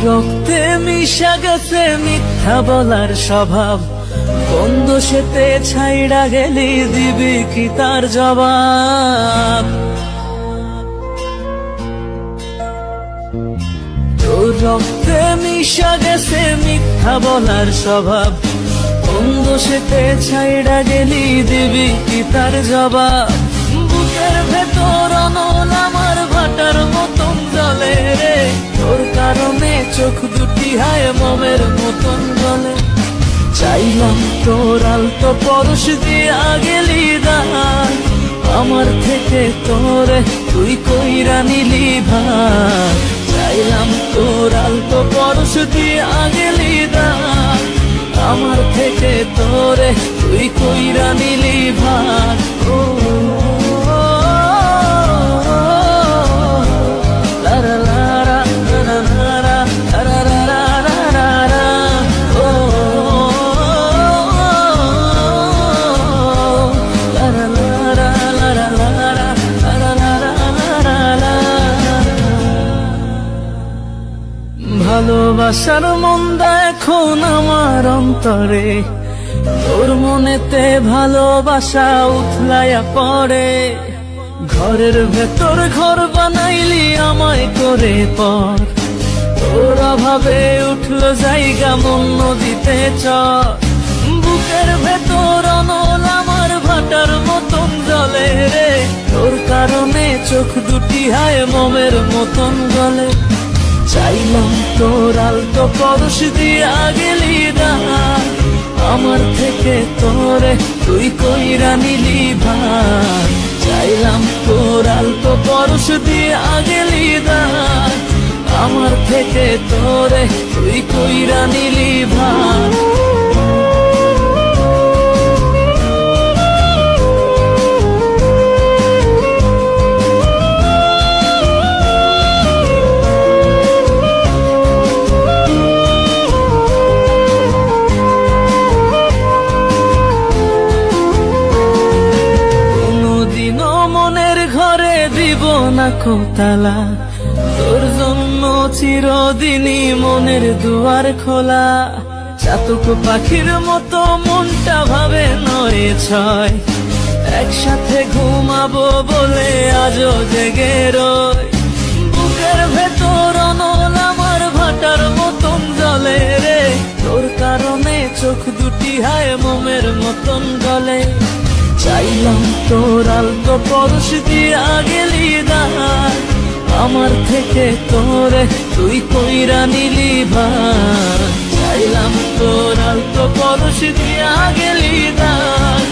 রক্তে মিশা গেছে মিথ্যা বলার স্বভাব, বন্ধ সেতে ছাইড়া গেলি দিবি কি তার জবাব? তোর রক্তে মিশা গেছে মিথ্যা বলার স্বভাব, বন্ধ সেতে ছাইড়া গেলি দিবি কি তার জবাব? বুকের ভেতর অনল আমার ভাটার মতন জ্বলে রে, তোর কারণে চোখ দুটি হায় মোমের মতন জ্বলে। চাইলাম তোর আলতো পরশ দিয়া গেলি দান, আমার থেকে তোরে তুই কইরা নিলি ভার। চাইলাম তোর আলতো পরশ দিয়া গেলি দান, আমার থেকে তোরে তুই কইরা নিলি ভার। ও লারা লারা লারা লারা লারা লারা লারা, ও লারা লারা লারা লারা লারা লারা লারা। ভালোবাসার মন্দা এখন আমার অন্তরে, তোর মনেতে ভালোবাসা উথলাইয়া পড়ে। ঘরের ভেতর ঘর বানাইলি আমায় করে পর, তোর অভাবে উঠলো জায়গা মন নদীতে চর। বুকের ভেতর অনল আমার ভাটার মতন জ্বলে রে, তোর কারণে চোখ দুটি হায় মোমের মতন গলে। চাইলাম তোর আলতো পরশ দিয়া গেলি দান, আমার থেকে তোরে তুই কইরা নিলি ভার। চাইলাম তোর আলতো পরশ দিয়া গেলি দান, আমার থেকে তোরে তুই কইরা নিলি ভার। মনের ঘরে দিব না কোতালা, তোর জন্য চিরদিনই মনের দুয়ার খোলা। চাতক পাখির মতো মনটা ভাবে নয় ছয়, একসাথে ঘুমাবো বলে আজও জেগে রয়। বুকের ভেতর অনল আমার ভাটার মতন জ্বলে রে, তোর কারণে চোখ দুটি হায় মোমের মতন গলে। চাইলাম তোর আলতো পরশ দিয়া গেলি দান, আমার থেকে তোরে তুই কইরা নিলি ভার। চাইলাম তোর আলতো পরশ দিয়া গেলি দান,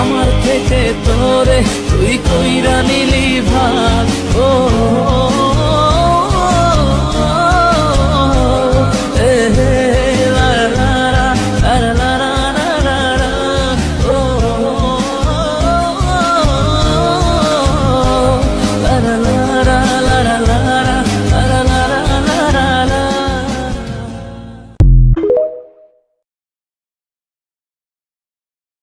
আমার থেকে তোরে তুই কইরা নিলি ভার। ও